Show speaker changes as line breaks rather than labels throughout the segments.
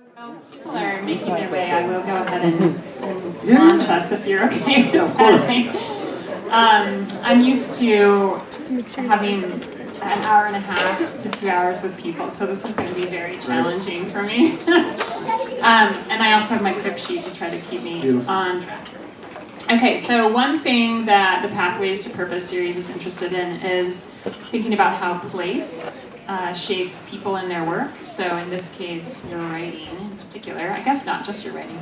While people are making their way, I will go ahead and launch us if you're okay with that. I'm used to having an hour and a half to 2 hours with people, so this is going to be very challenging for me. And I also have my crib sheet to try to keep me on track. Okay, so one thing that the Pathways to Purpose series is interested in is thinking about how place shapes people in their work. So in this case, your writing in particular, I guess not just your writing,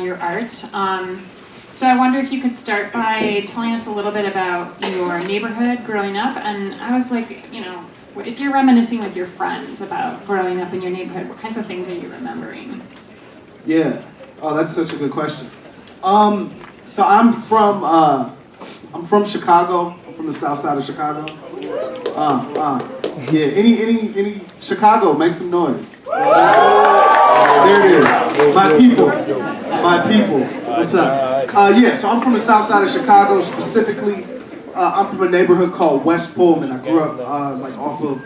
your art. So I wonder if you could start by telling us a little bit about your neighborhood growing up. And I was like, you know, if you're reminiscing with your friends about growing up in your neighborhood, what kinds of things are you remembering?
Yeah. Oh, that's such a good question. So I'm from Chicago. I'm from the south side of Chicago. Yeah. Any Chicago, make some noise. There it is. My people. What's up? Yeah. So I'm from the south side of Chicago, specifically. I'm from a neighborhood called West Pullman. I grew up like off of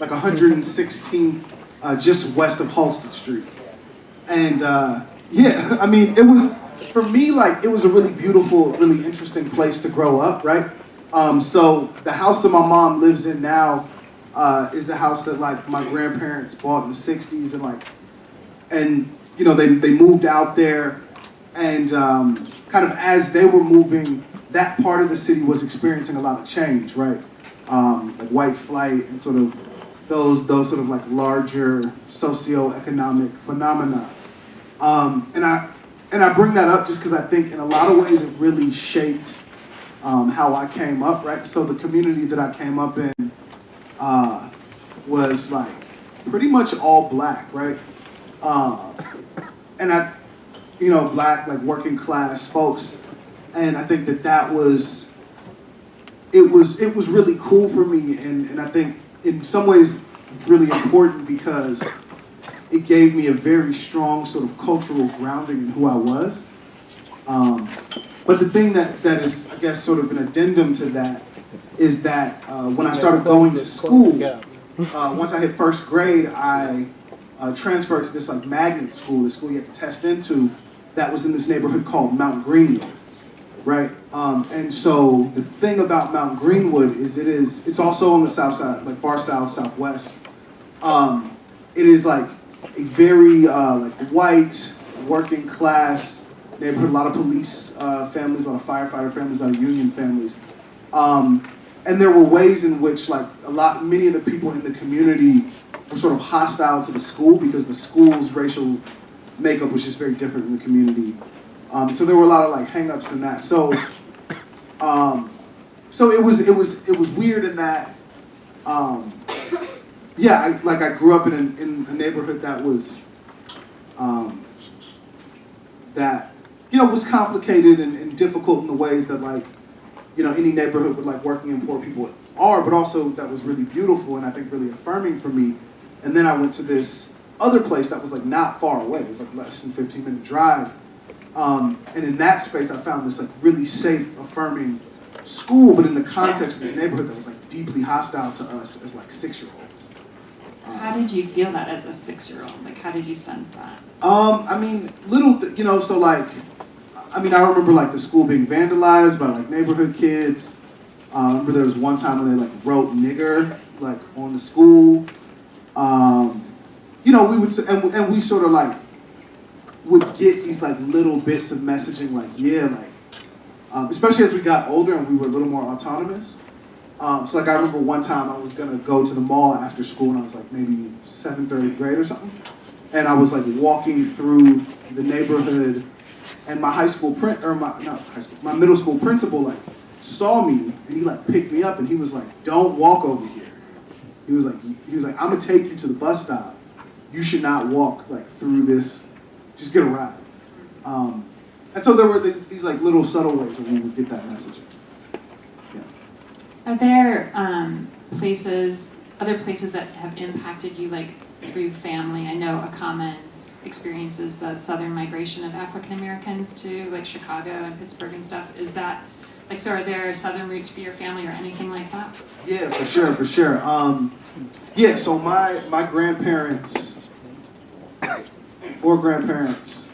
like 116, just west of Halsted Street. And yeah, I mean, it was, for me, like, it was a really beautiful, really interesting place to grow up, right? So the house that my mom lives in now is a house that, like, my grandparents bought in the 60s, and you know, they moved out there, and kind of as they were moving, that part of the city was experiencing a lot of change, right? Like white flight and sort of those sort of like larger socioeconomic phenomena. And I bring that up just because I think in a lot of ways it really shaped how I came up, right? So the community that I came up in was like pretty much all black, right? And I, you know, black, like working class folks. And I think that was really cool for me, and I think in some ways really important because it gave me a very strong sort of cultural grounding in who I was. But the thing that is, I guess, sort of an addendum to that is that when I started going to school, once I hit first grade, I transferred to this like magnet school, the school you had to test into, that was in this neighborhood called Mount Greenwood, right? And so the thing about Mount Greenwood is it's also on the south side, like far south, southwest. It is like a very like white, working class neighborhood, a lot of police families, a lot of firefighter families, a lot of union families. And there were ways in which like many of the people in the community were sort of hostile to the school because the school's racial makeup was just very different in the community. So there were a lot of like hang-ups in that. So it was weird in that yeah, I grew up in a neighborhood that was that, you know, was complicated and difficult in the ways that, like, you know, any neighborhood with like working and poor people are, but also that was really beautiful and I think really affirming for me. And then I went to this other place that was like not far away. It was like less than 15-minute drive. And in that space I found this like really safe, affirming school, but in the context of this neighborhood that was like deeply hostile to us as like 6-year-olds.
How did you feel that as a 6-year-old? Like, how did you sense that?
I mean, you know, so like, I mean, I remember like the school being vandalized by like neighborhood kids. I remember there was one time when they like wrote nigger like on the school. You know, we would, and we sort of like would get these like little bits of messaging like, yeah, like, especially as we got older and we were a little more autonomous. So like I remember one time I was gonna go to the mall after school and I was like maybe 7th or 8th grade or something. And I was like walking through the neighborhood and my my middle school principal like saw me and he like picked me up and he was like, don't walk over here. He was like, I'm gonna take you to the bus stop. You should not walk like through this, just get a ride. And so there were these like little subtle ways where we would get that message.
Are there other places that have impacted you, like through family? I know a common experience is the southern migration of African Americans to like Chicago and Pittsburgh and stuff. Is that, like, so are there southern roots for your family or anything like that?
Yeah, for sure. Yeah, so my grandparents 4 grandparents.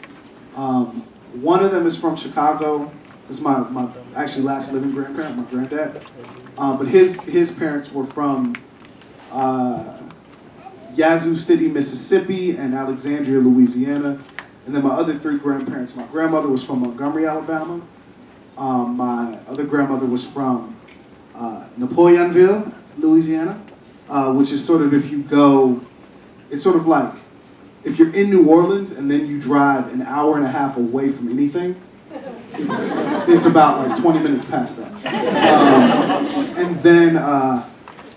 One of them is from Chicago. It's my actually last living grandparent, my granddad. But his parents were from Yazoo City, Mississippi, and Alexandria, Louisiana. And then my other 3 grandparents, my grandmother was from Montgomery, Alabama. My other grandmother was from Napoleonville, Louisiana, which is sort of if you go, it's sort of like if you're in New Orleans and then you drive an hour and a half away from anything, it's about like 20 minutes past that. And then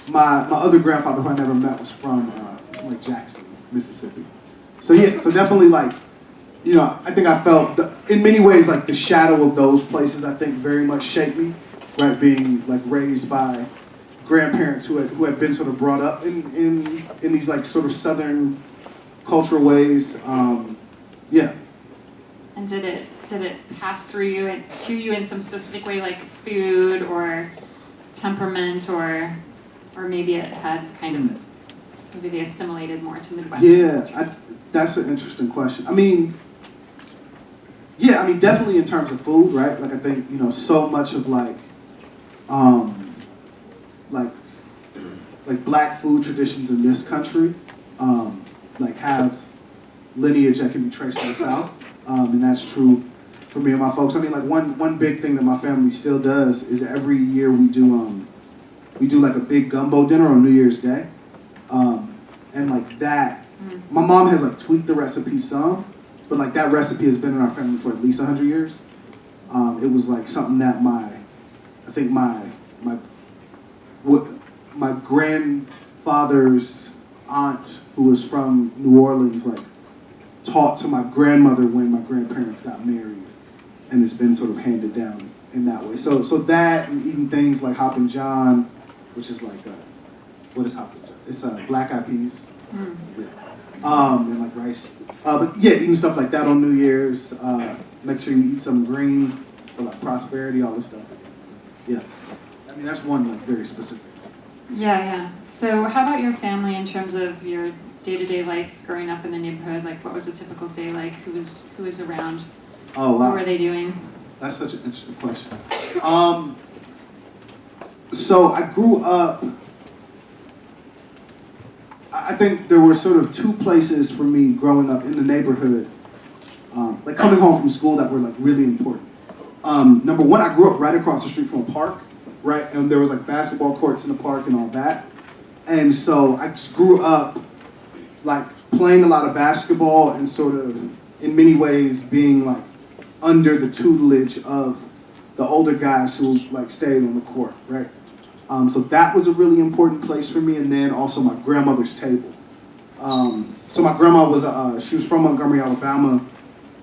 my other grandfather who I never met was from like Jackson, Mississippi. So yeah, so definitely like, you know, I think I felt, in many ways, like the shadow of those places, I think very much shaped me, right? Being like raised by grandparents who had been sort of brought up in these like sort of Southern cultural ways. Yeah.
And did it pass through you and to you in some specific way, like food or temperament, or maybe it had kind of, maybe they assimilated more to Midwestern culture?
That's an interesting question. I mean, definitely in terms of food, right? Like I think, you know, so much of like black food traditions in this country, like have lineage that can be traced to the South, and that's true for me and my folks. I mean, like one big thing that my family still does is every year we do like a big gumbo dinner on New Year's Day, and like that, my mom has like tweaked the recipe some, but like that recipe has been in our family for at least 100 years. It was like something that my grandfather's aunt, who was from New Orleans, like taught to my grandmother when my grandparents got married, and it's been sort of handed down in that way. So that, and eating things like Hoppin' John, which is like what is Hoppin' John? It's black eyed peas. Yeah. And like rice. But yeah, eating stuff like that on New Year's. Make sure you eat some green for like prosperity, all this stuff. Yeah. I mean, that's one like very specific.
Yeah. So how about your family in terms of your day-to-day life growing up in the neighborhood? Like, what was a typical day like? Who was around?
Oh, wow.
What were they doing?
That's such an interesting question. So I grew up, I think there were sort of 2 places for me growing up in the neighborhood, like coming home from school, that were like really important. Number one, I grew up right across the street from a park, right? And there was like basketball courts in the park and all that. And so I just grew up like playing a lot of basketball and sort of in many ways being like under the tutelage of the older guys who like stayed on the court, right? So that was a really important place for me, and then also my grandmother's table. So my grandma was she was from Montgomery, Alabama,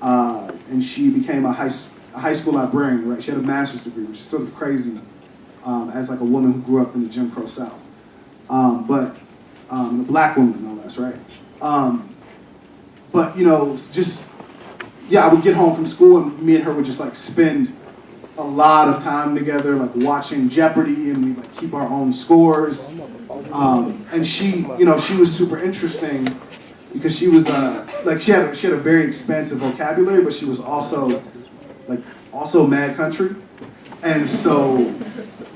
and she became a high school librarian, right? She had a master's degree, which is sort of crazy as like a woman who grew up in the Jim Crow South, but a black woman no less, right? But you know, I would get home from school and me and her would just like spend a lot of time together, like watching Jeopardy, and we like keep our own scores. And she was super interesting because she was like she had a very expansive vocabulary, but she was also mad country, and so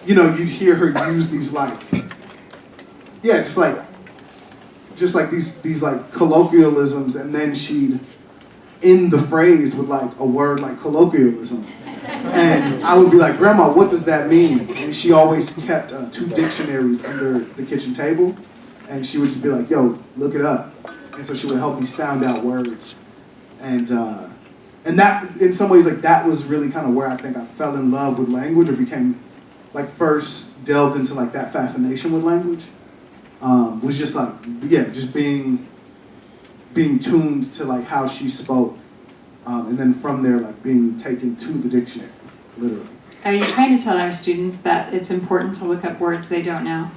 you'd hear her use these just like these like colloquialisms, and then she'd end the phrase with like a word like colloquialism. And I would be like, Grandma, what does that mean? And she always kept 2 dictionaries under the kitchen table. And she would just be like, yo, look it up. And so she would help me sound out words. And that, in some ways, like that was really kind of where I think I fell in love with language, or became, like first delved into like that fascination with language. Was just like, just being tuned to like how she spoke. And then from there, like being taken to the dictionary, literally.
Are you trying to tell our students that it's important to look up words they don't know?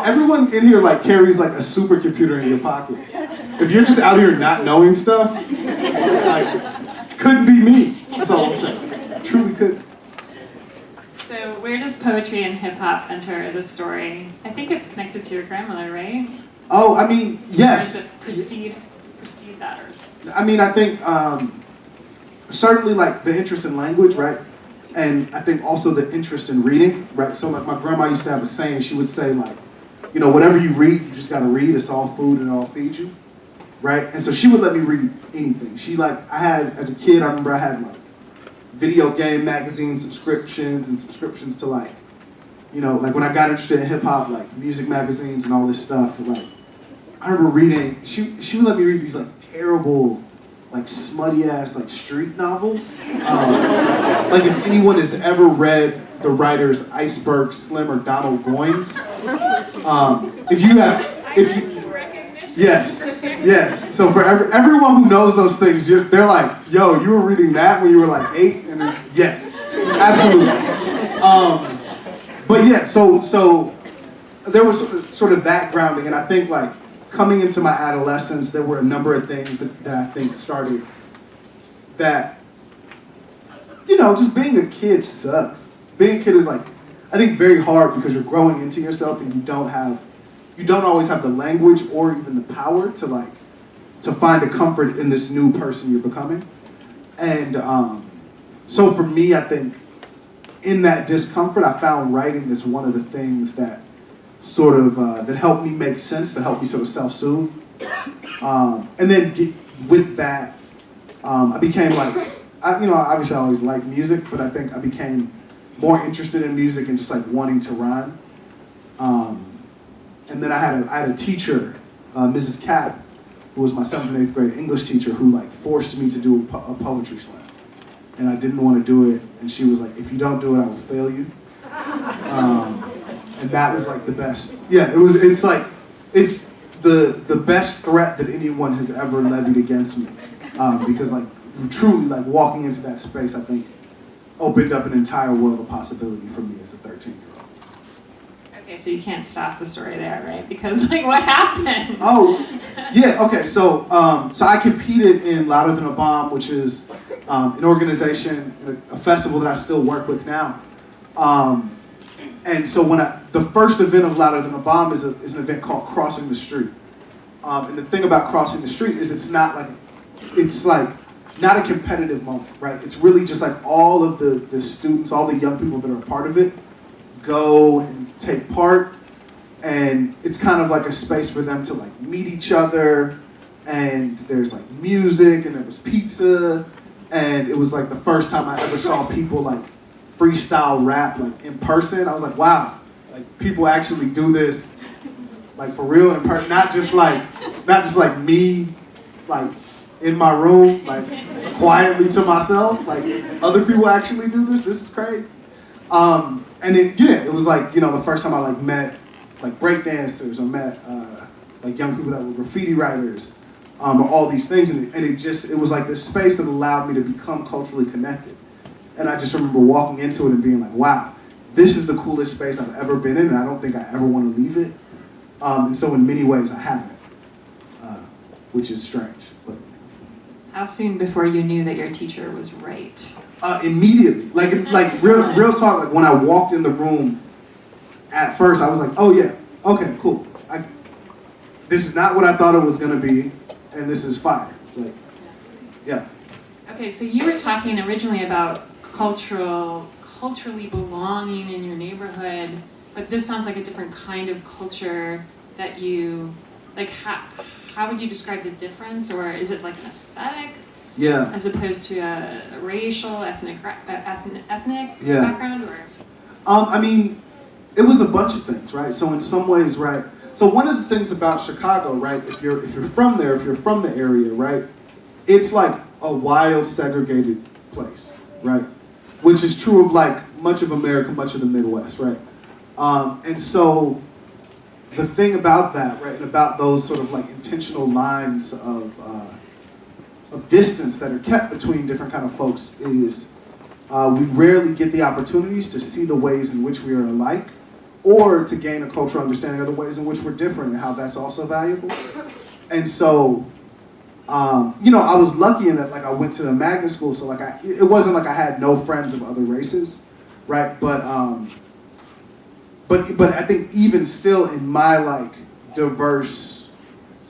Everyone in here like carries like a supercomputer in your pocket. If you're just out here not knowing stuff, like, couldn't be me. That's all I'm saying. Truly could.
So where does poetry and hip hop enter the story? I think it's connected to your grandmother, right?
Oh, I mean, yes.
Or is it precede that? Or?
I mean, I think certainly like the interest in language, right? And I think also the interest in reading, right? So like my grandma used to have a saying, she would say like, you know, whatever you read, you just gotta read, it's all food and it'll feed you, right? And so she would let me read anything. She like, I had, as a kid, I remember I had like video game magazine subscriptions and subscriptions to like, you know, like when I got interested in hip hop, like music magazines and all this stuff, like, I remember reading, she would let me read these like terrible, like smutty ass like street novels. Like if anyone has ever read the writers Iceberg Slim or Donald Goines, yes. So for everyone who knows those things, they're like, yo, you were reading that when you were like 8, and yes, absolutely. But yeah, so there was sort of that grounding, and I think like coming into my adolescence, there were a number of things that I think started that, you know, just being a kid sucks. Being a kid is like, I think very hard because you're growing into yourself and you don't always have the language or even the power to find a comfort in this new person you're becoming. And so for me, I think in that discomfort, I found writing as one of the things that sort of, that helped me make sense, that helped me sort of self-soothe. And then with that, I became like, you know, obviously I always liked music, but I think I became more interested in music and just like wanting to rhyme. And then I had a teacher, Mrs. Cap, who was my 7th and 8th grade English teacher, who like forced me to do a poetry slam. And I didn't want to do it, and she was like, if you don't do it, I will fail you. And that was like the best. Yeah, it's the best threat that anyone has ever levied against me. Because like truly like walking into that space, I think opened up an entire world of possibility for me as a 13-year-old.
Okay, so you can't stop the story there, right? Because like what happened?
Oh, yeah, okay, so I competed in Louder Than a Bomb, which is an organization, a festival that I still work with now. And so the first event of Louder Than a Bomb is an event called Crossing the Street. And the thing about Crossing the Street is it's like not a competitive moment, right? It's really just like all of the students, all the young people that are a part of it, go and take part. And it's kind of like a space for them to like meet each other. And there's like music and there was pizza. And it was like the first time I ever saw people like freestyle rap like in person. I was like, wow, like people actually do this like for real in person, not just like me like in my room like quietly to myself. Like other people actually do this. This is crazy. And it was like, you know, the first time I like met like breakdancers or met like young people that were graffiti writers or all these things, and it was like this space that allowed me to become culturally connected. And I just remember walking into it and being like, wow, this is the coolest space I've ever been in, and I don't think I ever want to leave it. And so in many ways I haven't, which is strange. But
how soon before you knew that your teacher was right?
Immediately, like real talk. Like when I walked in the room, at first I was like, oh yeah, okay, cool. This is not what I thought it was gonna be, and this is fire. Like, yeah.
Okay, so you were talking originally about culturally belonging in your neighborhood, but this sounds like a different kind of culture that you, like how would you describe the difference, or is it like an aesthetic?
Yeah.
As opposed to a racial, ethnic
yeah.
background, or?
I mean, it was a bunch of things, right? So in some ways, right? So one of the things about Chicago, right? If you're from there, if you're from the area, right? It's like a wild, segregated place, right? Which is true of like much of America, much of the Midwest, right? And so the thing about that, right, and about those sort of like intentional lines of distance that are kept between different kind of folks is we rarely get the opportunities to see the ways in which we are alike, or to gain a cultural understanding of the ways in which we're different and how that's also valuable. And so, you know, I was lucky in that like I went to a magnet school, so like it wasn't like I had no friends of other races, right? But I think even still in my like diverse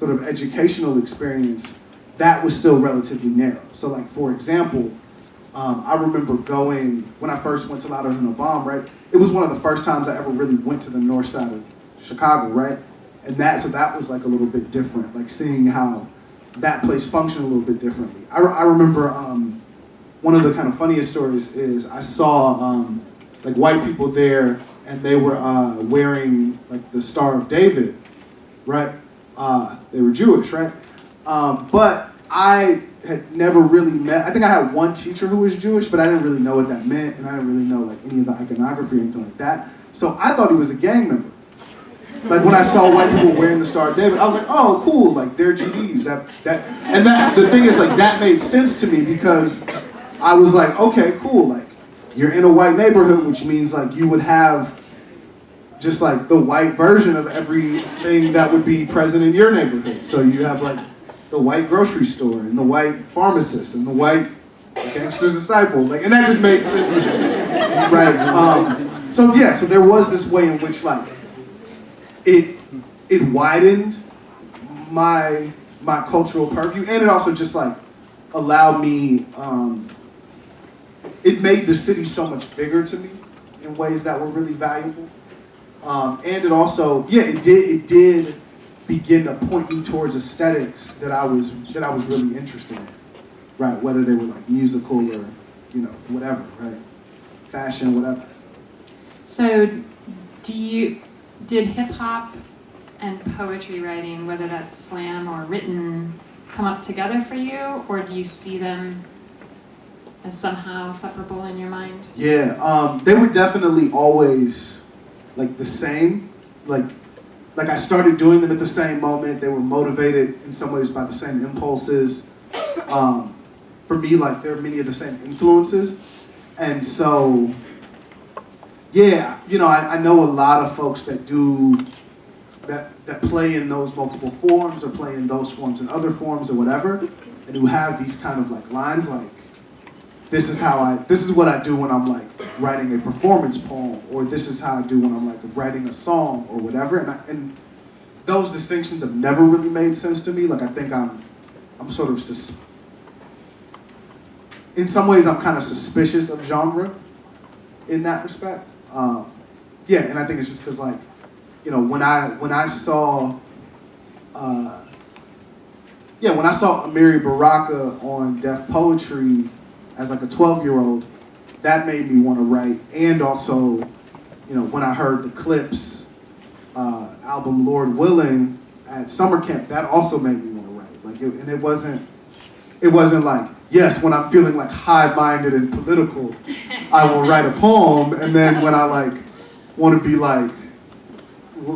sort of educational experience, that was still relatively narrow. So like, for example, I remember going, when I first went to Louder Than a Bomb, right? It was one of the first times I ever really went to the north side of Chicago, right? And so that was like a little bit different, like seeing how that place functioned a little bit differently. I remember one of the kind of funniest stories is I saw like white people there, and they were wearing like the Star of David, right? They were Jewish, right? But I had never really met, I think I had one teacher who was Jewish, but I didn't really know what that meant, and I didn't really know like any of the iconography or anything like that. So I thought he was a gang member. Like when I saw white people wearing the Star of David, I was like, oh, cool, like they're GDs. The thing is, like, that made sense to me because I was like, okay, cool, like you're in a white neighborhood, which means like you would have just like the white version of everything that would be present in your neighborhood. So you have like the white grocery store and the white pharmacist and the white gangster's disciple, like, and that just made sense to me, right? So yeah, so there was this way in which like it widened my cultural purview, and it also just like allowed me. It made the city so much bigger to me in ways that were really valuable, and it also, yeah, it did begin to point me towards aesthetics that I was really interested in, right? Whether they were like musical or, you know, whatever, right? Fashion, whatever.
So, did hip hop and poetry writing, whether that's slam or written, come up together for you, or do you see them as somehow separable in your mind?
Yeah, they were definitely always like the same. Like I started doing them at the same moment. They were motivated in some ways by the same impulses. For me, like there are many of the same influences. And so, yeah, you know, I know a lot of folks that do, that play in those multiple forms or play in those forms and other forms or whatever, and who have these kind of like lines like, this is what I do when I'm like writing a performance poem, or this is how I do when I'm like writing a song or whatever. And those distinctions have never really made sense to me. Like I think I'm sort of in some ways I'm kind of suspicious of genre in that respect. Yeah, and I think it's just because like, you know, when I saw Amiri Baraka on Def Poetry as like a 12-year-old, that made me want to write. And also, you know, when I heard the Clips album Lord Willing at summer camp, that also made me want to write. Like, it wasn't like, yes, when I'm feeling like high-minded and political, I will write a poem, and then when I like want to be like,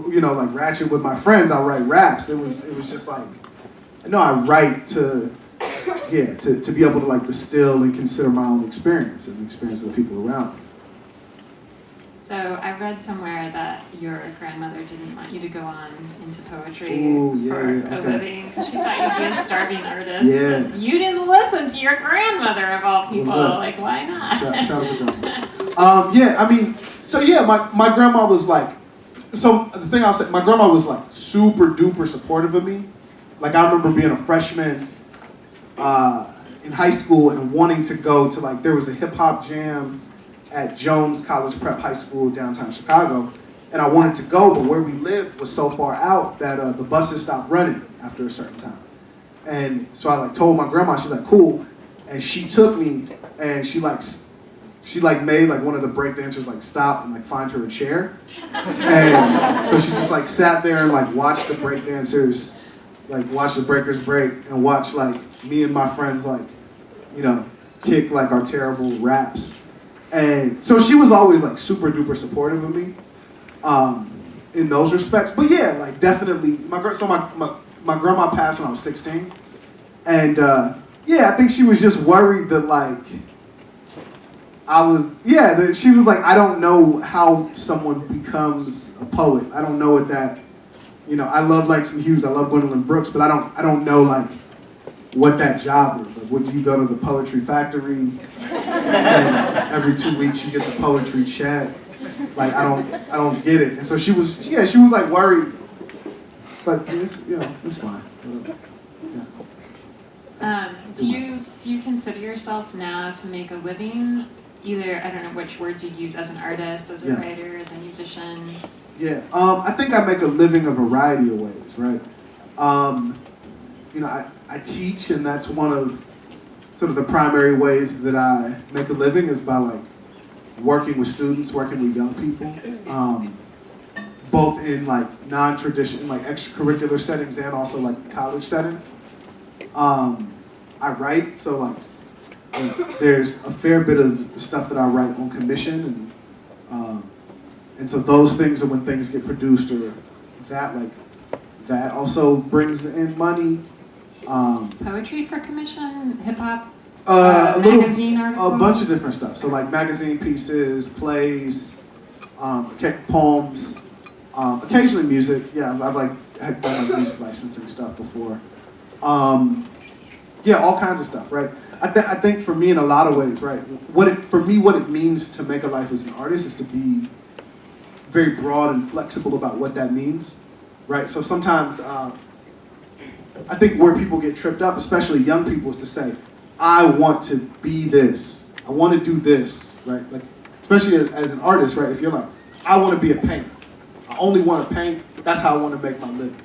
you know, like ratchet with my friends, I'll write raps. It was just like, no, I write to be able to like distill and consider my own experience and the experience of the people around me.
So I read somewhere that your grandmother didn't want you to go on into poetry for a living because she thought you'd be a starving artist.
Yeah.
And you didn't listen to your grandmother of all people. Like, why not?
Shout out to grandma. Yeah, I mean, so yeah, my grandma was like, so the thing I'll say, my grandma was like super duper supportive of me. Like I remember being a freshman in high school and wanting to go to like, there was a hip hop jam at Jones College Prep High School downtown Chicago, and I wanted to go, but where we lived was so far out that the buses stopped running after a certain time. And so I like told my grandma, she's like, cool, and she took me, and she made like one of the break dancers like stop and like find her a chair, and so she just like sat there and like watched the break dancers, like watch the breakers break, and watch like me and my friends like, you know, kick like our terrible raps. And so she was always like super duper supportive of me in those respects. But yeah, like definitely, my grandma passed when I was 16. And yeah, I think she was just worried that like, she was like, I don't know how someone becomes a poet. I don't know what that, you know, I love Langston Hughes, I love Gwendolyn Brooks, but I don't know like what that job is. Like, would you go to the poetry factory and every 2 weeks you get the poetry check? Like, I don't get it. And so she was like worried, but it's, you know, it's fine.
Do you consider yourself now to make a living? Either, I don't know which words you use, as an artist, as a writer, as a musician.
Yeah, I think I make a living a variety of ways, right? You know, I teach, and that's one of sort of the primary ways that I make a living is by like working with students, working with young people, both in like non-traditional, like extracurricular settings and also like college settings. I write, so like there's a fair bit of stuff that I write on commission, and so those things are when things get produced or that also brings in money.
Poetry for commission, hip hop,
magazine
articles?
A bunch of different stuff. So like magazine pieces, plays, poems, occasionally music. Yeah, I've like had done like music licensing stuff before. Yeah, all kinds of stuff, right? I think for me, in a lot of ways, right, what it means to make a life as an artist is to be very broad and flexible about what that means, right? So sometimes I think where people get tripped up, especially young people, is to say, I want to be this, I want to do this, right? Like, especially as an artist, right? If you're like, I want to be a painter, I only want to paint, that's how I want to make my living.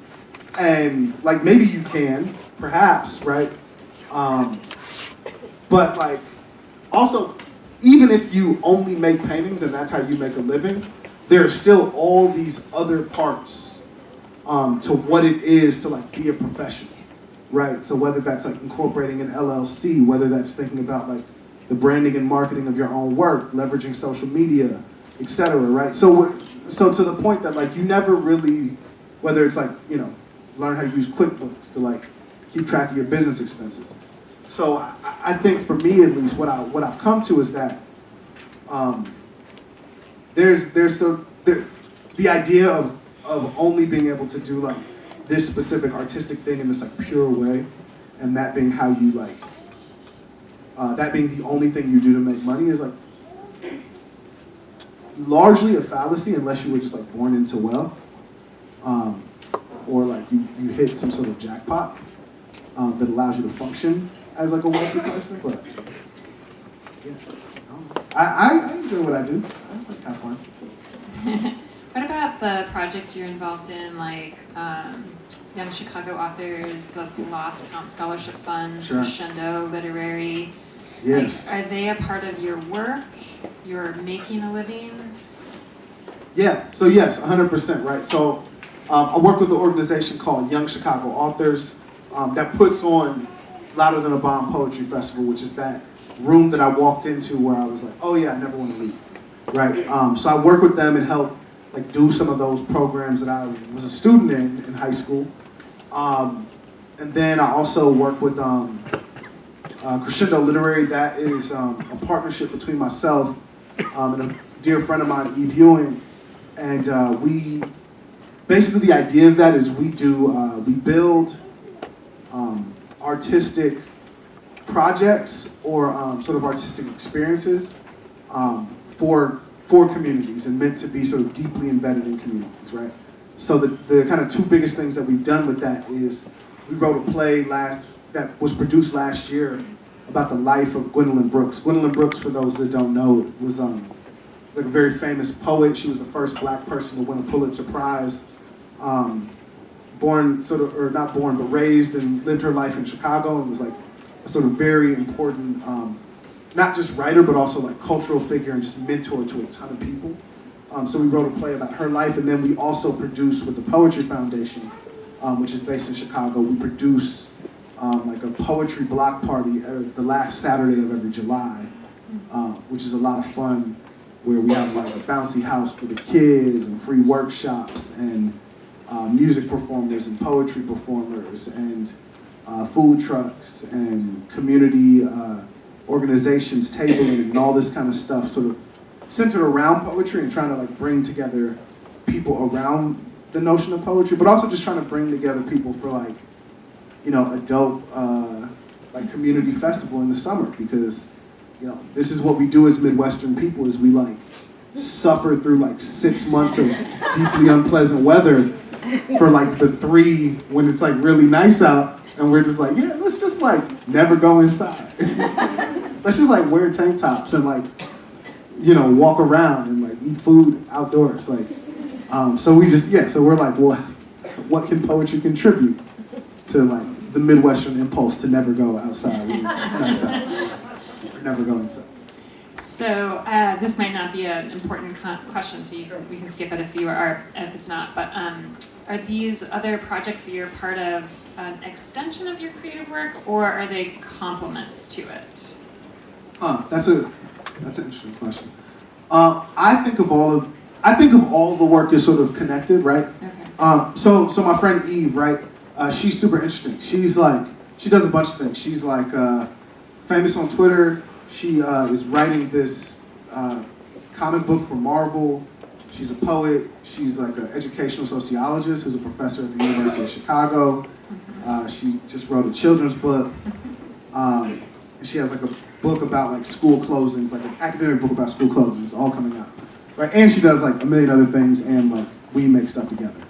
And like maybe you can, perhaps, right? But like, also, even if you only make paintings and that's how you make a living, there are still all these other parts to what it is to like be a professional, right? So whether that's like incorporating an LLC, whether that's thinking about like the branding and marketing of your own work, leveraging social media, etc., right? So to the point that like you never really, whether it's like, you know, learn how to use QuickBooks to like keep track of your business expenses. So I think for me at least, what I've come to is that there's the idea of only being able to do like this specific artistic thing in this like pure way, and that being how you like that being the only thing you do to make money is like largely a fallacy unless you were just like born into wealth, or like you hit some sort of jackpot that allows you to function as like a wealthy person. But yeah, I enjoy what I do. I like have fun.
What about the projects you're involved in, like Young Chicago Authors, the Lost Count Scholarship Fund,
Sure.
Crescendo Literary?
Yes.
Like, are they a part of your work? You're making a living?
Yeah, so yes, 100%, right? So I work with an organization called Young Chicago Authors that puts on Louder Than a Bomb Poetry Festival, which is that room that I walked into where I was like, oh yeah, I never want to leave, right? So I work with them and help like do some of those programs that I was a student in high school. And then I also work with Crescendo Literary. That is a partnership between myself and a dear friend of mine, Eve Ewing. And we, basically the idea of that is we build artistic projects or sort of artistic experiences for communities and meant to be sort of deeply embedded in communities, right? So the kind of two biggest things that we've done with that is we wrote a play that was produced last year about the life of Gwendolyn Brooks. Gwendolyn Brooks, for those that don't know, was like a very famous poet. She was the first black person to win a Pulitzer Prize. Raised and lived her life in Chicago and was like a sort of very important, not just writer, but also like cultural figure and just mentor to a ton of people. So we wrote a play about her life, and then we also produce with the Poetry Foundation, which is based in Chicago. We produce like a poetry block party the last Saturday of every July, which is a lot of fun, where we have like a bouncy house for the kids and free workshops and music performers and poetry performers and food trucks and community organizations tabling and all this kind of stuff, sort of centered around poetry and trying to like bring together people around the notion of poetry, but also just trying to bring together people for like, you know, a dope like community festival in the summer, because, you know, this is what we do as Midwestern people, is we like suffer through like 6 months of deeply unpleasant weather for like the 3 when it's like really nice out, and we're just like, yeah, let's just like never go inside. Let's just like wear tank tops and like, you know, walk around and like eat food outdoors. Like, so we just, so we're like, well, what can poetry contribute to like the Midwestern impulse to never go outside when it's nice out, or never go inside?
So this might not be an important question, so we can skip it if it's not. But are these other projects that you're part of an extension of your creative work, or are they complements to it?
That's an interesting question. I think of all the work as sort of connected, right?
Okay.
So my friend Eve, right? She's super interesting. She's like, she does a bunch of things. She's like famous on Twitter. She is writing this comic book for Marvel. She's a poet. She's like an educational sociologist who's a professor at the University of Chicago. She just wrote a children's book. And she has like a book about like school closings, like an academic book about school closings, all coming out. Right? And she does like a million other things, and like we make stuff together.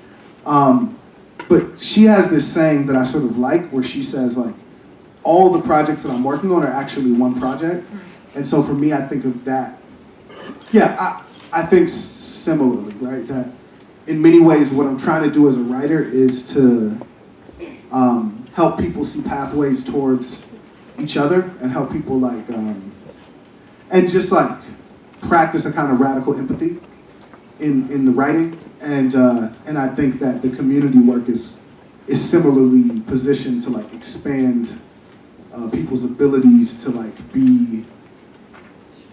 But she has this saying that I sort of like, where she says like, all the projects that I'm working on are actually one project. And so for me, I think of that. Yeah, I think similarly, right? That in many ways, what I'm trying to do as a writer is to help people see pathways towards each other, and help people like, and just like practice a kind of radical empathy in the writing. And I think that the community work is similarly positioned to like expand people's abilities to like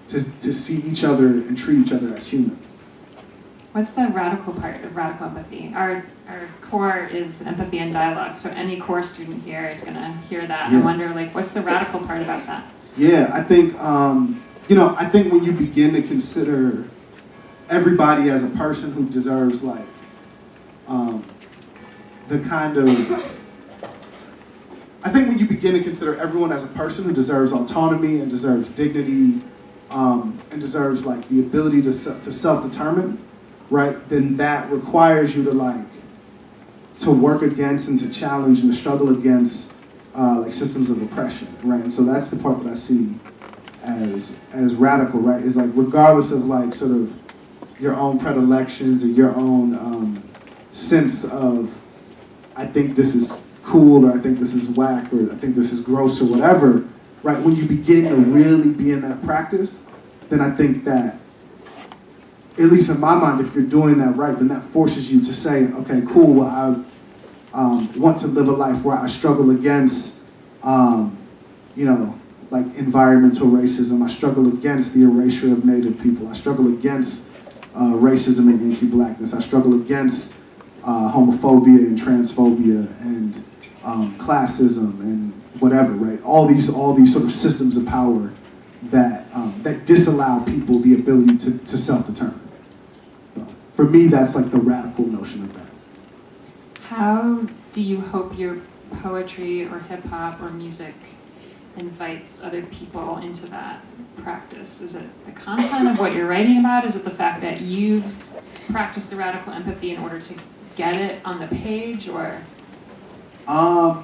to see each other and treat each other as human.
What's the radical part of radical empathy? Our core is empathy and dialogue, so any core student here is going to hear that and wonder, like, what's the radical part about that?
Yeah, I think, I think when you begin to consider everybody as a person who deserves, like, the kind of, I think when you begin to consider everyone as a person who deserves autonomy and deserves dignity, and deserves, like, the ability to self-determine, right, then that requires you to, like, to work against and to challenge and to struggle against, like, systems of oppression, right? And so that's the part that I see as radical, right? Is like, regardless of, like, sort of your own predilections or your own sense of, I think this is cool, or I think this is whack, or I think this is gross, or whatever, right? When you begin to really be in that practice, then I think that, at least in my mind, if you're doing that right, then that forces you to say, okay, cool, well, I want to live a life where I struggle against, like environmental racism. I struggle against the erasure of Native people. I struggle against racism and anti-blackness. I struggle against homophobia and transphobia and classism and whatever, right? All these sort of systems of power that disallow people the ability to self-determine. So for me, that's like the radical notion of that.
How do you hope your poetry or hip hop or music invites other people into that practice? Is it the content of what you're writing about? Is it the fact that you've practiced the radical empathy in order to get it on the page, or?
I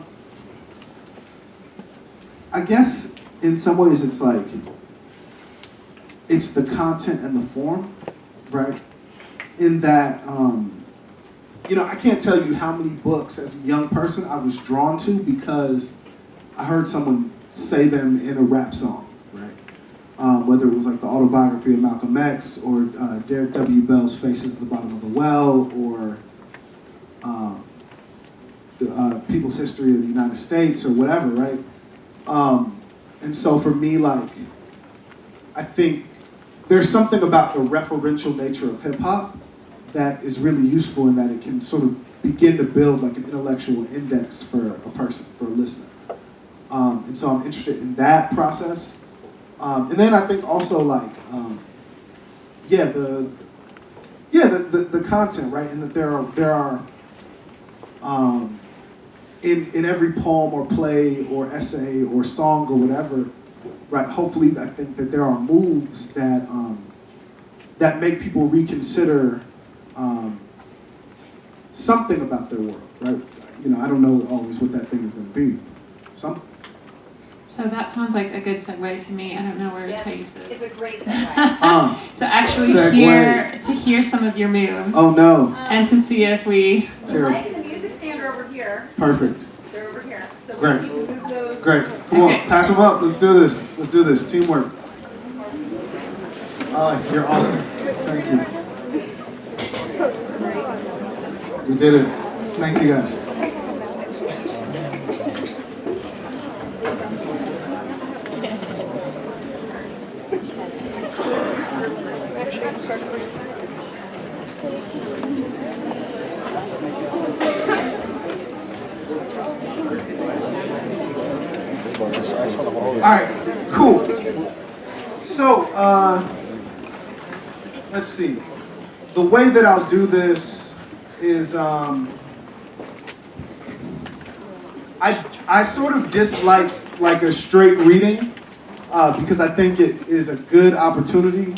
guess in some ways it's like, it's the content and the form, right? In that, I can't tell you how many books as a young person I was drawn to because I heard someone say them in a rap song, right? Whether it was like the autobiography of Malcolm X, or Derek W. Bell's Faces at the Bottom of the Well, or the People's History of the United States, or whatever, right? And so for me, like, I think there's something about the referential nature of hip hop that is really useful in that it can sort of begin to build like an intellectual index for a person, for a listener. And so I'm interested in that process. And then I think also like, the content, right? And that there are in every poem or play or essay or song or whatever, right? Hopefully, I think that there are moves that that make people reconsider something about their world, right? You know, I don't know always what that thing is going to be. Something.
So that sounds like a good segue to me. I don't know where Thais is.
It's a great segue.
To actually hear some of your moves.
Oh no.
And to see if we.
The mic and the music stand are over here.
Perfect.
They're over here. So
Great.
we need to move those.
Great. Come on, pass them up. Let's do this. Let's do this. Teamwork. You're awesome. Thank you. We did it. Thank you guys. All right, cool. So, let's see. The way that I'll do this is, I sort of dislike like a straight reading because I think it is a good opportunity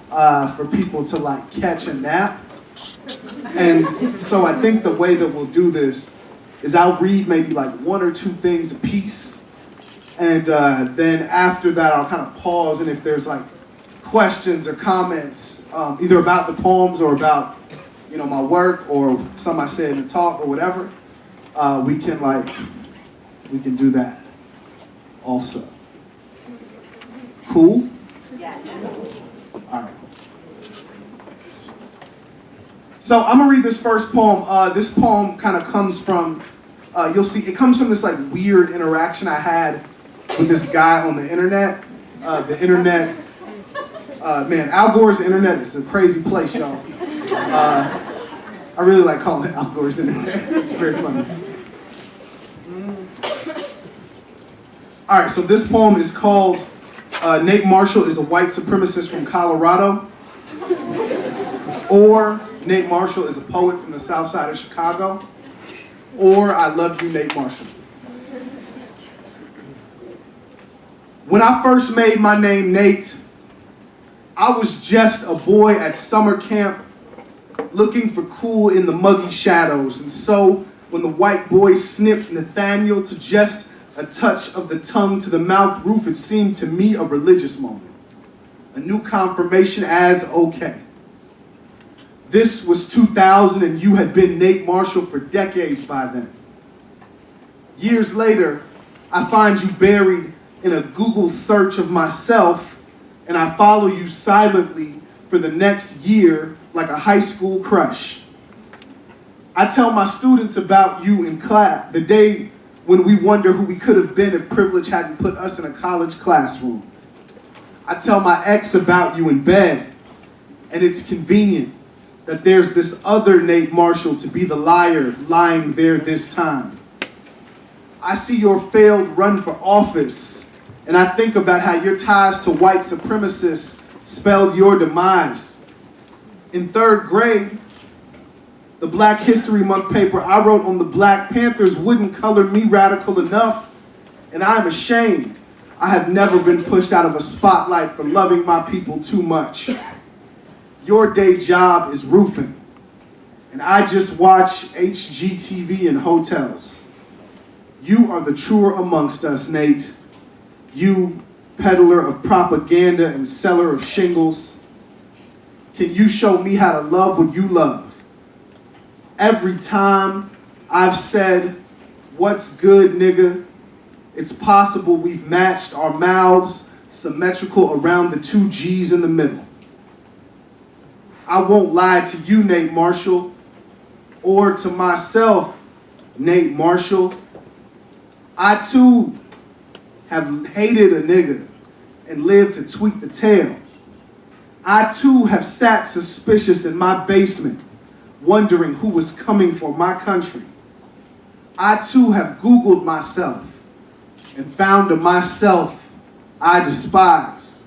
for people to like catch a nap. And so I think the way that we'll do this is I'll read maybe like one or two things a piece. And then after that, I'll kind of pause, and if there's like questions or comments, either about the poems or about, you know, my work or something I said in the talk or whatever, we can do that also. Cool?
Yes.
All right. So I'm gonna read this first poem. This poem kind of comes from, you'll see, it comes from this like weird interaction I had with this guy on the internet. Man, Al Gore's internet is a crazy place, y'all. I really like calling it Al Gore's internet. It's very funny. All right, so this poem is called Nate Marshall is a White Supremacist from Colorado, or Nate Marshall is a poet from the South Side of Chicago, or I Love You, Nate Marshall. When I first made my name Nate, I was just a boy at summer camp looking for cool in the muggy shadows. And so when the white boy snipped Nathaniel to just a touch of the tongue to the mouth roof, it seemed to me a religious moment, a new confirmation as okay. This was 2000 and you had been Nate Marshall for decades by then. Years later, I find you buried in a Google search of myself, and I follow you silently for the next year like a high school crush. I tell my students about you in class, the day when we wonder who we could have been if privilege hadn't put us in a college classroom. I tell my ex about you in bed, and it's convenient that there's this other Nate Marshall to be the liar lying there this time. I see your failed run for office, and I think about how your ties to white supremacists spelled your demise. In third grade, the Black History Month paper I wrote on the Black Panthers wouldn't color me radical enough, and I am ashamed I have never been pushed out of a spotlight for loving my people too much. Your day job is roofing, and I just watch HGTV in hotels. You are the truer amongst us, Nate. You, peddler of propaganda and seller of shingles. Can you show me how to love what you love? Every time I've said, what's good, nigga, it's possible we've matched our mouths symmetrical around the two G's in the middle. I won't lie to you, Nate Marshall, or to myself, Nate Marshall. I too have hated a nigga and lived to tweak the tail. I too have sat suspicious in my basement, wondering who was coming for my country. I too have Googled myself and found a myself I despise.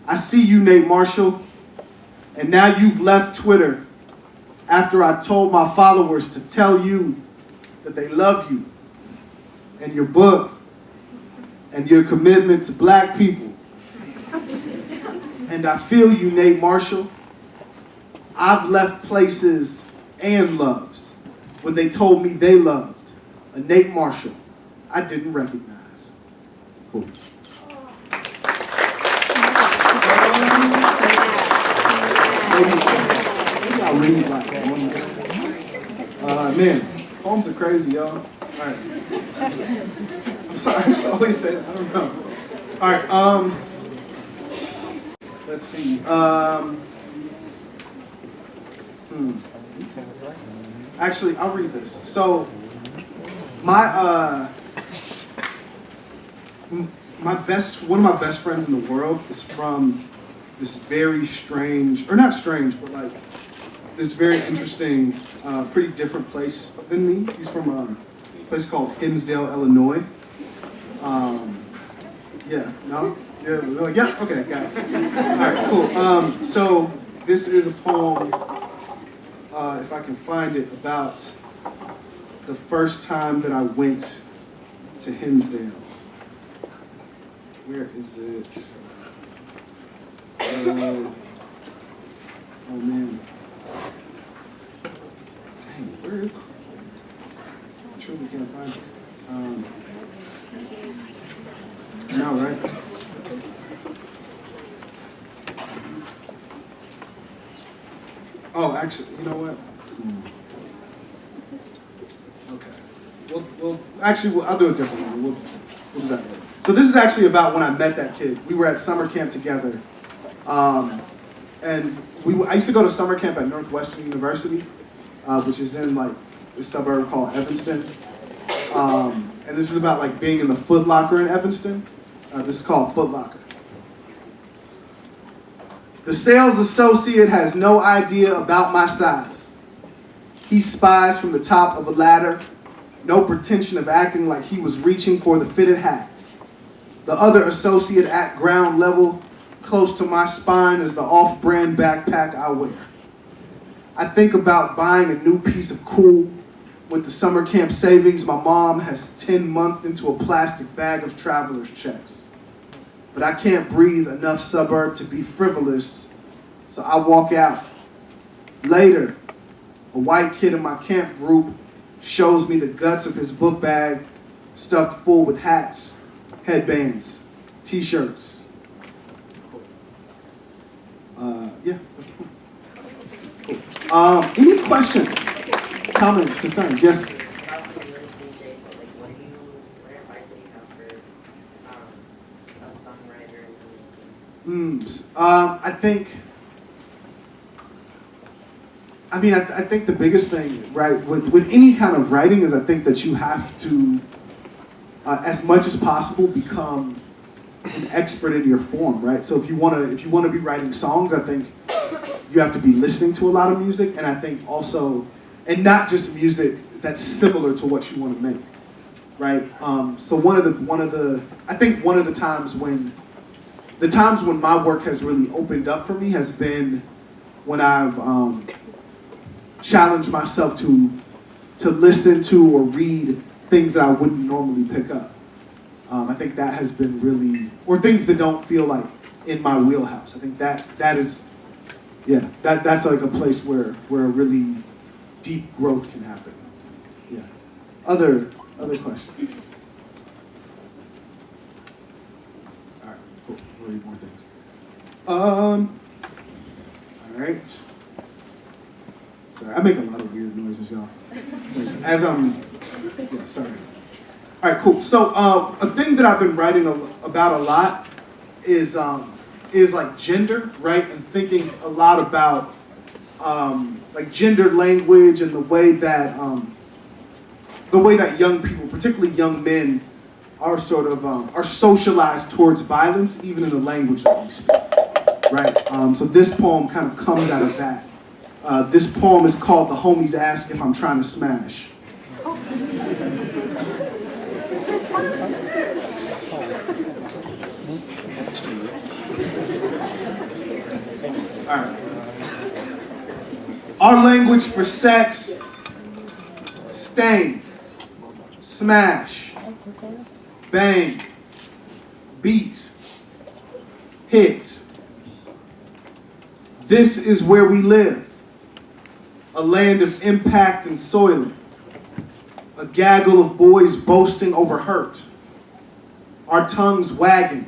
I see you, Nate Marshall, and now you've left Twitter after I told my followers to tell you that they love you and your book and your commitment to black people. And I feel you, Nate Marshall. I've left places and loves when they told me they loved a Nate Marshall I didn't recognize. Cool. Maybe I'll read like one. Man, poems are crazy, y'all. All right. I'm sorry, I just always say that. I don't know. All right. Let's see. Actually, I'll read this. So, one of my best friends in the world is from this very strange, or not strange, but like this very interesting, pretty different place than me. He's from a place called Hinsdale, Illinois. Yeah, no? Yeah, like, yeah, okay, got it. All right, cool. So this is a poem, if I can find it, about the first time that I went to Hinsdale. Where is it? Oh man. Dang, where is it? I truly can't find it. No, right? Oh, actually, you know what? Okay. I'll do a different one. We'll do that later. So this is actually about when I met that kid. We were at summer camp together. And I used to go to summer camp at Northwestern University, which is in like a suburb called Evanston. And this is about like being in the Foot Locker in Evanston. This is called Foot Locker. The sales associate has no idea about my size. He spies from the top of a ladder, no pretension of acting like he was reaching for the fitted hat. The other associate at ground level, close to my spine, is the off-brand backpack I wear. I think about buying a new piece of cool. With the summer camp savings, my mom has 10-monthed into a plastic bag of traveler's checks. But I can't breathe enough suburb to be frivolous, so I walk out. Later, a white kid in my camp group shows me the guts of his book bag stuffed full with hats, headbands, t-shirts. Yeah, that's cool. Any questions, comments, concerns? Yes? I think the biggest thing, right, with any kind of writing is I think that you have to, as much as possible, become an expert in your form, right? So if you want to be writing songs, I think you have to be listening to a lot of music, and I think also, and not just music that's similar to what you want to make, right? So one of the times when my work has really opened up for me has been when I've challenged myself to listen to or read things that I wouldn't normally pick up. I think that has been really, or things that don't feel like in my wheelhouse. I think that is, yeah, that's like a place where a really deep growth can happen. Yeah. Other questions? All right, cool. We'll read more things. All right. Sorry, I make a lot of weird noises, y'all. As yeah, sorry. All right, cool. So a thing that I've been writing about a lot is like gender, right? And thinking a lot about like gendered language and the way that young people, particularly young men, are sort of are socialized towards violence, even in the language that we speak, right? So this poem kind of comes out of that. This poem is called "The Homies Ask If I'm Trying to Smash." All right. Our language for sex: stain, smash, bang, beat, hit. This is where we live. a land of impact and soiling, a gaggle of boys boasting over hurt, our tongues wagging,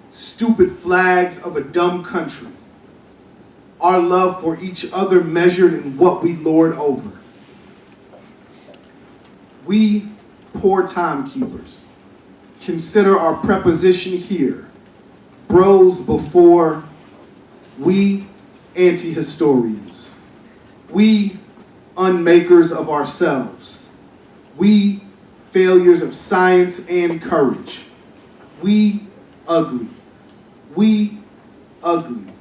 stupid flags of a dumb country, our love for each other measured in what we lord over. We, poor timekeepers, consider our preposition here, bros before we, anti-historians. We, unmakers of ourselves. We, failures of science and courage. We, ugly. We, ugly.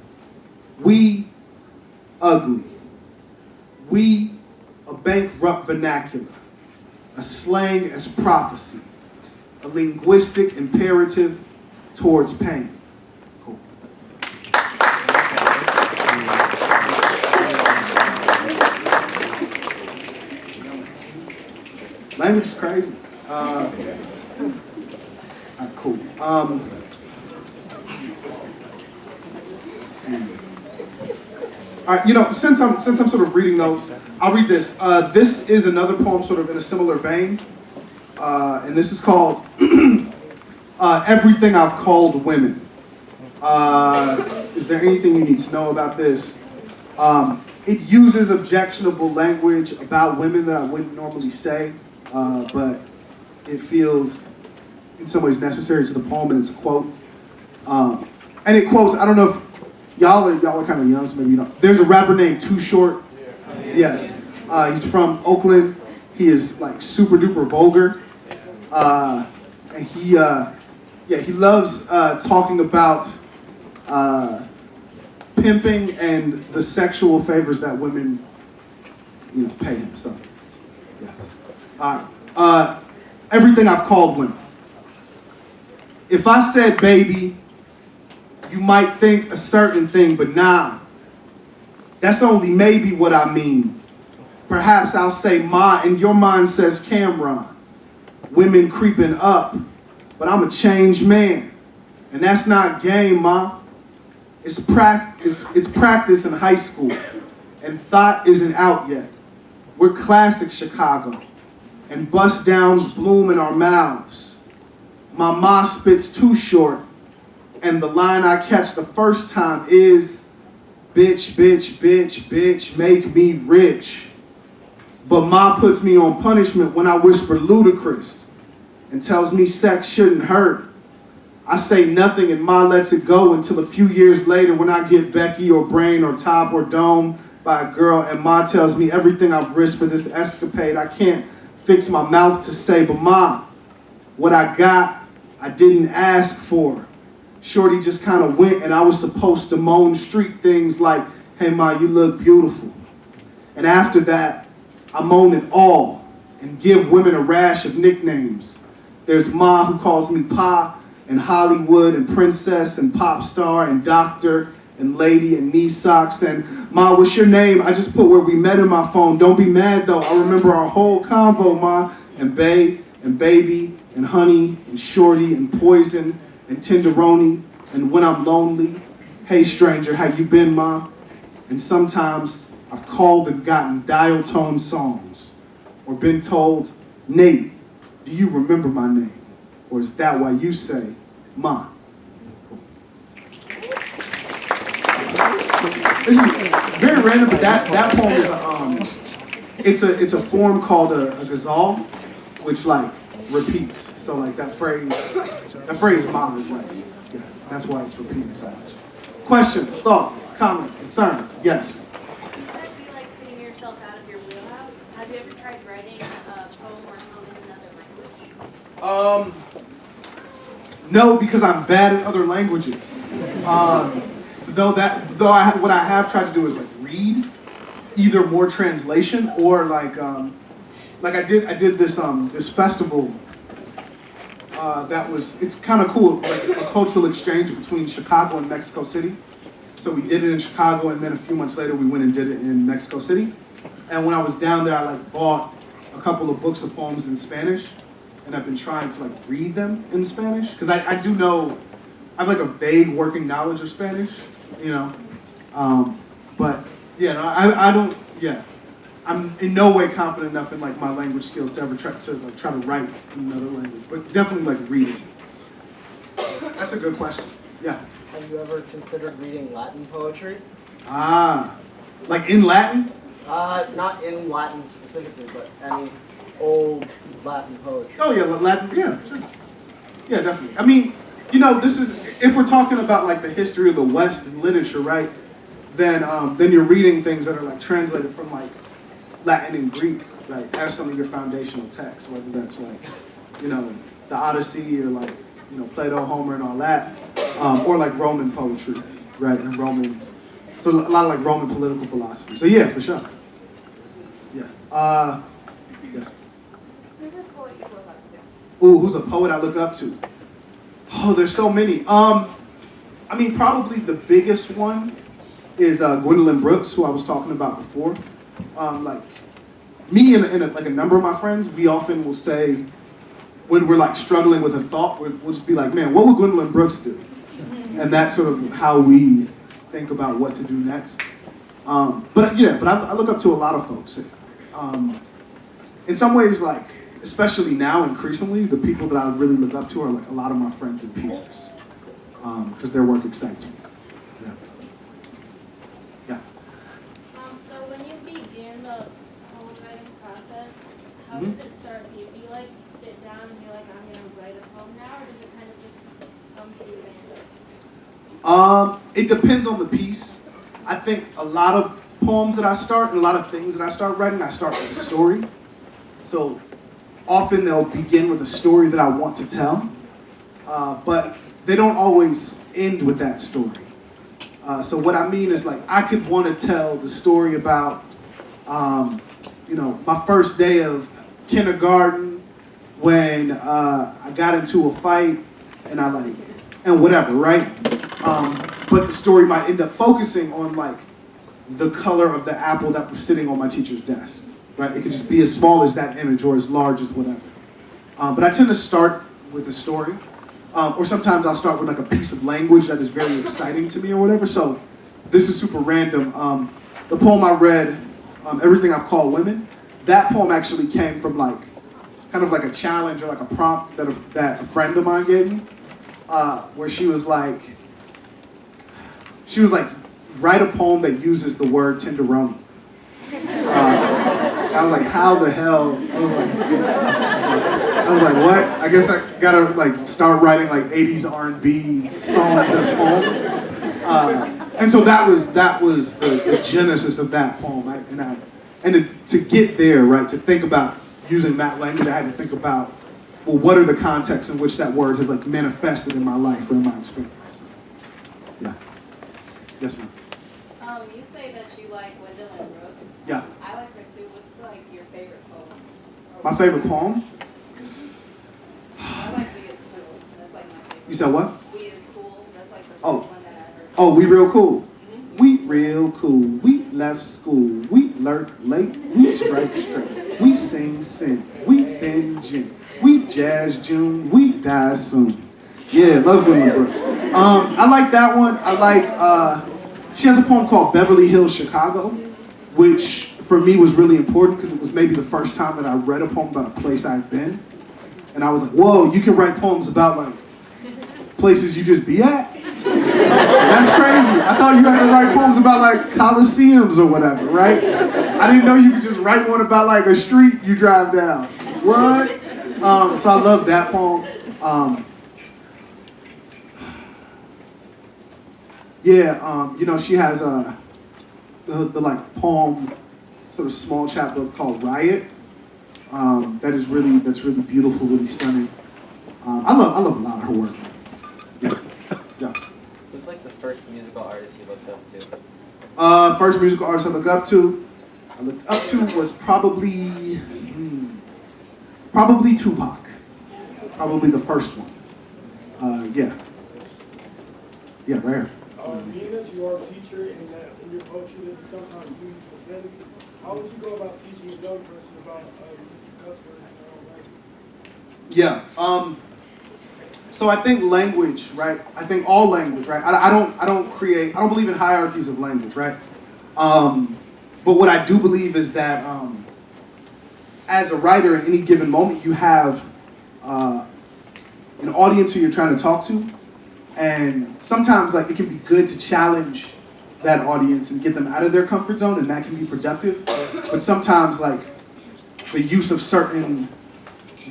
We, ugly. We, a bankrupt vernacular, a slang as prophecy, a linguistic imperative towards pain. Cool. Language is crazy. All right, cool. Let's see. All right, since I'm sort of reading those, I'll read this. This is another poem sort of in a similar vein, and this is called Everything I've Called Women. Is there anything you need to know about this? It uses objectionable language about women that I wouldn't normally say, but it feels in some ways necessary to the poem, and it's a quote. And it quotes, I don't know if y'all are kind of young, so maybe you know. There's a rapper named Too Short. Yes. He's from Oakland. He is like super duper vulgar. And he loves talking about pimping and the sexual favors that women, pay him. So, yeah. All right. Everything I've called women. If I said baby, you might think a certain thing, but nah, that's only maybe what I mean. Perhaps I'll say ma, and your mind says Cameron. Women creeping up, but I'm a changed man. And that's not game, ma. It's practice in high school, and thought isn't out yet. We're classic Chicago, and bust downs bloom in our mouths. My ma spits too short, and the line I catch the first time is, bitch, bitch, bitch, bitch, make me rich. But ma puts me on punishment when I whisper ludicrous and tells me sex shouldn't hurt. I say nothing and ma lets it go until a few years later when I get Becky or Brain or Top or Dome by a girl and ma tells me everything I've risked for this escapade. I can't fix my mouth to say, but ma, what I got, I didn't ask for. Shorty just kind of went and I was supposed to moan street things like, hey ma, you look beautiful. And after that, I moan it all and give women a rash of nicknames. There's ma who calls me Pa and Hollywood and princess and pop star and doctor and lady and knee socks and ma, what's your name? I just put where we met in my phone. Don't be mad though. I remember our whole convo, ma, and bae and baby and honey and shorty and poison and tenderoni and when I'm lonely, hey stranger, how you been, ma? And sometimes I've called and gotten dial tone songs or been told, Nate, do you remember my name? Or is that why you say, ma? This is very random, but that poem is it's a form called a ghazal, which like repeats. So like that phrase ma is like, yeah, that's why it's repeating so much. Questions, thoughts, comments, concerns? Yes.
You said you like putting yourself out of your wheelhouse. Have you ever tried writing a poem or song in another language?
No, because I'm bad at other languages. What I have tried to do is like read either more translation or like I did this festival it's kind of cool, like a cultural exchange between Chicago and Mexico City. So we did it in Chicago, and then a few months later we went and did it in Mexico City. And when I was down there, I like bought a couple of books of poems in Spanish, and I've been trying to like read them in Spanish because I do know, I have like a vague working knowledge of Spanish, But yeah, no, I don't. yeah. I'm in no way confident enough in like my language skills to ever try to write in another language, but definitely like reading. That's a good question. Yeah.
Have you ever considered reading Latin poetry?
Ah, like in Latin?
Not in Latin specifically, but any old Latin poetry.
Oh yeah, Latin. Yeah, sure. Yeah, definitely. I mean, you know, this is if we're talking about like the history of the West in literature, right? Then you're reading things that are like translated from like Latin and Greek, right, as some of your foundational texts, whether that's like, you know, the Odyssey or like, you know, Plato, Homer, and all that, or like Roman poetry, right, and Roman, so a lot of like Roman political philosophy. So yeah, for sure. Yeah. Yes.
Who's a poet you look up to?
Ooh, who's a poet I look up to? Oh, there's so many. I mean, probably the biggest one is Gwendolyn Brooks, who I was talking about before. Like me and like a number of my friends, we often will say when we're like struggling with a thought, we'll just be like, man, what would Gwendolyn Brooks do? And that's sort of how we think about what to do next. But I look up to a lot of folks. In some ways, like, especially now, increasingly, the people that I really look up to are like a lot of my friends and peers, because their work excites me. Yeah. Yeah.
So when you begin the poem writing process, how
Mhm.
does it start? Do you like sit down and you're like, I'm gonna write a poem now, or does it kind of just come to you randomly?
It depends on the piece. I think a lot of poems that I start and a lot of things that I start writing, I start with a story. So often they'll begin with a story that I want to tell, but they don't always end with that story. So what I mean is like I could want to tell the story about, my first day of kindergarten when I got into a fight and whatever, right? But the story might end up focusing on like the color of the apple that was sitting on my teacher's desk, right? It could just be as small as that image or as large as whatever. But I tend to start with a story, or sometimes I'll start with like a piece of language that is very exciting to me or whatever. So this is super random. The poem I read, Everything I've Called Women, that poem actually came from like, kind of like a challenge or like a prompt that a friend of mine gave me, where she was like, write a poem that uses the word tenderoni. I was like, how the hell? I was like, what? I guess I gotta like start writing like 80s R&B songs as poems. And so that was the genesis of that poem. To get there, right, to think about using that language, I had to think about, well, what are the contexts in which that word has like manifested in my life or in my experience? Yeah. Yes, ma'am.
You say that you like Gwendolyn Brooks.
Yeah.
I like her too. What's like your favorite poem?
My favorite poem?
I like We Is Cool. That's like my favorite.
You said what?
We Is Cool. That's like the first
Oh.
one that I heard.
Oh, we real cool. We real cool. We left school. We lurk late. We strike straight. We sing. We thin gin. We jazz June. We die soon. Yeah, love Gwendolyn Brooks. I like that one. I like, she has a poem called Beverly Hills, Chicago, which for me was really important because it was maybe the first time that I read a poem about a place I've been. And I was like, whoa, you can write poems about like places you just be at? That's crazy. I thought you had to write poems about like coliseums or whatever, right? I didn't know you could just write one about like a street you drive down. What? So I love that poem. She has the like poem, sort of small chapbook called Riot. That's really beautiful, really stunning. I love a lot of her work. Yeah.
Who's like the first musical artist you looked up to?
First musical artist I looked up to was probably Tupac. Probably the first one. Yeah, rare.
Being that you are a teacher and that in your poetry that you sometimes do use profanity, how would you go about teaching a young person about using cuss words in their own language?
Yeah. So I think language, right? I think all language, right? I don't believe in hierarchies of language, right? But what I do believe is that as a writer, in any given moment, you have an audience who you're trying to talk to, and sometimes like it can be good to challenge that audience and get them out of their comfort zone, and that can be productive. But sometimes like the use of certain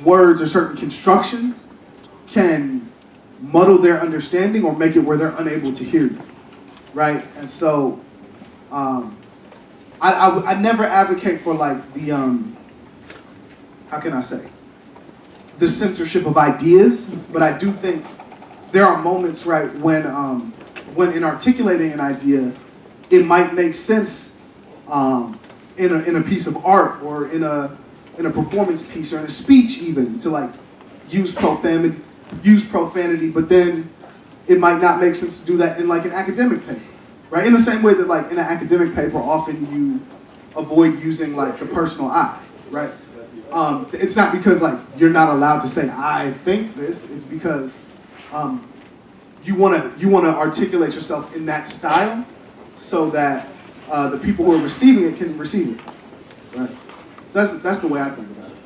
words or certain constructions can muddle their understanding or make it where they're unable to hear you, right? And so I never advocate for like the how can I say, the censorship of ideas, but I do think there are moments, right, when in articulating an idea, it might make sense in a piece of art or in a performance piece or in a speech even to like use profanity, but then it might not make sense to do that in like an academic paper, right? In the same way that like in an academic paper, often you avoid using like the personal I, right? It's not because like you're not allowed to say I think this. It's because you wanna articulate yourself in that style so that the people who are receiving it can receive it, right? So that's the way I think about it.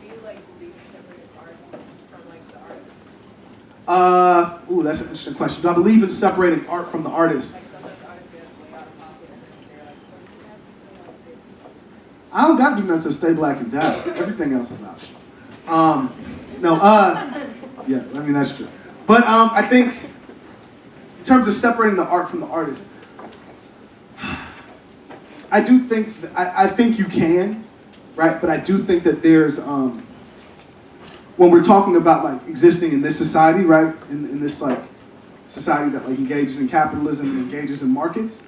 Do you like believe in separate art from like the artist?
Ooh, that's an interesting question. Do I believe in separating art from the artist?
Like sometimes artists get way out of pocket and they're like, well, you have something like this.
I don't got to do nothing to stay black and die. Everything else is optional. Yeah, I mean, that's true. But I think in terms of separating the art from the artist, I do think, I think you can, right? But I do think that there's, when we're talking about like existing in this society, right? In this like society that like engages in capitalism and engages in markets,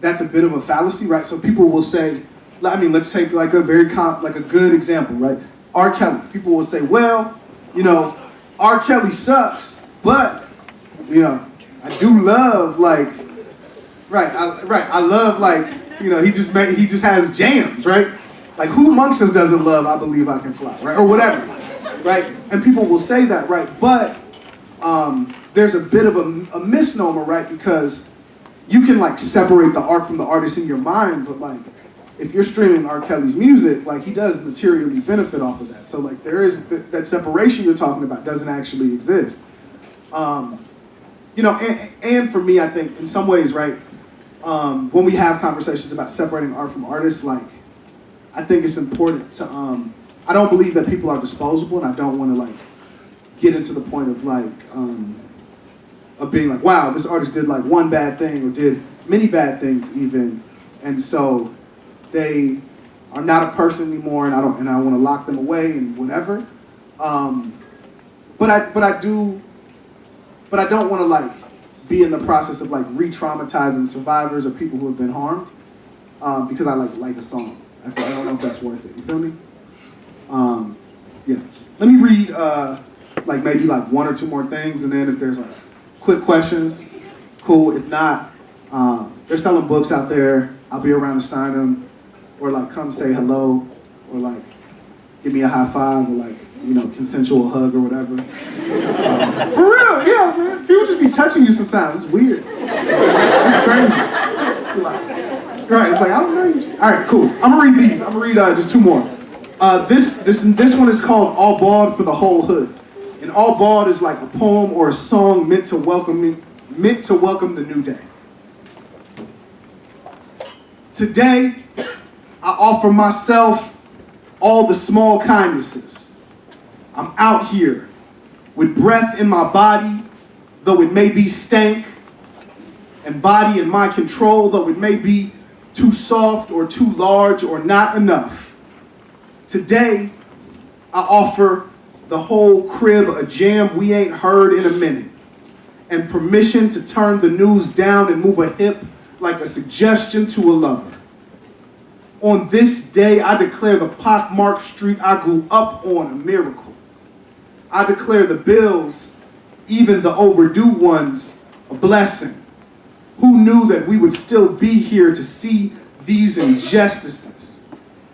that's a bit of a fallacy, right? So people will say, I mean, let's take like a like a good example, right? R. Kelly. People will say, well, you know, R. Kelly sucks, but, you know, I do love like, I love like, you know, he just has jams, right? Like who amongst us doesn't love I Believe I Can Fly, right? Or whatever, right? And people will say that, right? But there's a bit of a misnomer, right? Because you can like separate the art from the artist in your mind, but like, if you're streaming R. Kelly's music, like he does materially benefit off of that. So like there is that separation you're talking about doesn't actually exist. You know, and for me, I think in some ways, right, when we have conversations about separating art from artists, like I think it's important to, I don't believe that people are disposable, and I don't want to like get into the point of like, of being like, wow, this artist did like one bad thing or did many bad things even, and so they are not a person anymore, and I want to lock them away and whatever. But I don't want to like be in the process of like re-traumatizing survivors or people who have been harmed because I like a song. I don't know if that's worth it. You feel me? Yeah. Let me read like maybe like one or two more things, and then if there's like quick questions, cool. If not, they're selling books out there. I'll be around to sign them. Or like come say hello, or like give me a high five, or like, you know, consensual hug or whatever. For real, yeah, man. People just be touching you sometimes. It's weird. It's crazy. Right, it's like, I don't know you. All right, cool. I'm gonna read these. I'm gonna read just two more. This one is called All Bald for the Whole Hood. And All Bald is like a poem or a song meant to welcome the new day. Today, I offer myself all the small kindnesses. I'm out here with breath in my body, though it may be stank, and body in my control, though it may be too soft or too large or not enough. Today, I offer the whole crib a jam we ain't heard in a minute, and permission to turn the news down and move a hip like a suggestion to a lover. On this day, I declare the pockmarked street I grew up on a miracle. I declare the bills, even the overdue ones, a blessing. Who knew that we would still be here to see these injustices?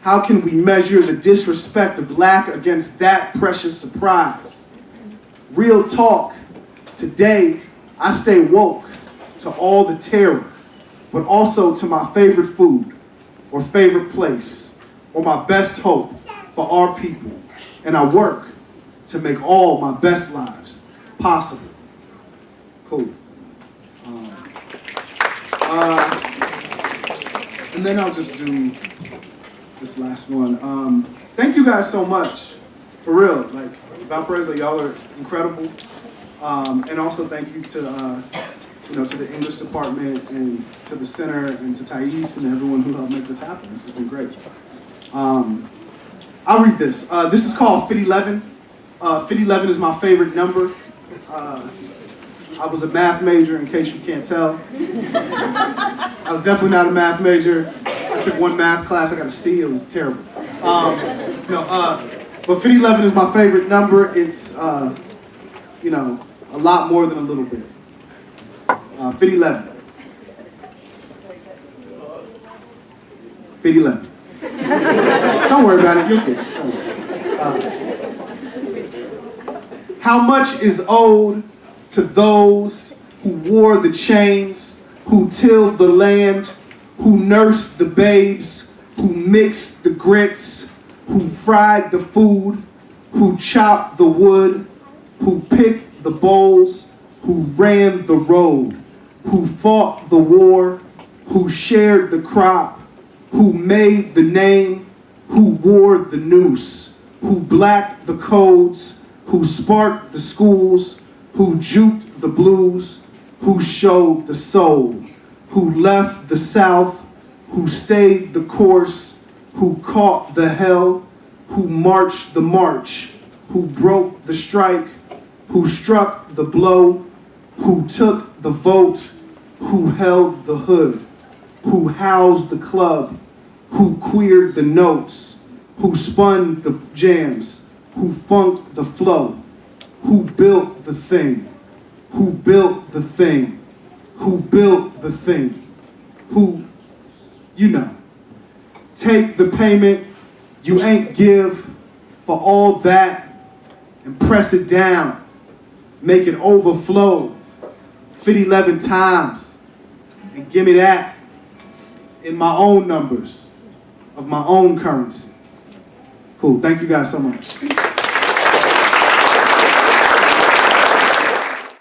How can we measure the disrespect of lack against that precious surprise? Real talk, today I stay woke to all the terror but also to my favorite food or favorite place or my best hope for our people. And I work to make all my best lives possible. Cool. And then I'll just do this last one. Thank you guys so much, for real. Like, Valparaiso, y'all are incredible. And also thank you to, to the English department and to the center and to Thais and everyone who helped make this happen. This has been great. I'll read this. This is called Fit 11. Fit 11 is my favorite number. I was a math major, in case you can't tell. I was definitely not a math major. I took one math class, I got a C, it was terrible. But Fit 11 is my favorite number. It's, a lot more than a little bit. Fit 11. Fit 11. Don't worry about it, you're good. How much is owed to those who wore the chains, who tilled the land, who nursed the babes, who mixed the grits, who fried the food, who chopped the wood, who picked the bowls, who ran the road, who fought the war, who shared the crop, who made the name, who wore the noose, who blacked the codes, who sparked the schools, who juked the blues, who showed the soul, who left the South, who stayed the course, who caught the hell, who marched the march, who broke the strike, who struck the blow, who took the vote, who held the hood, who housed the club, who queered the notes, who spun the jams, who funked the flow, who built the thing, who built the thing, who built the thing, who, take the payment you ain't give for all that and press it down, make it overflow, fit 11 times, and give me that in my own numbers of my own currency. Cool, thank you guys so much.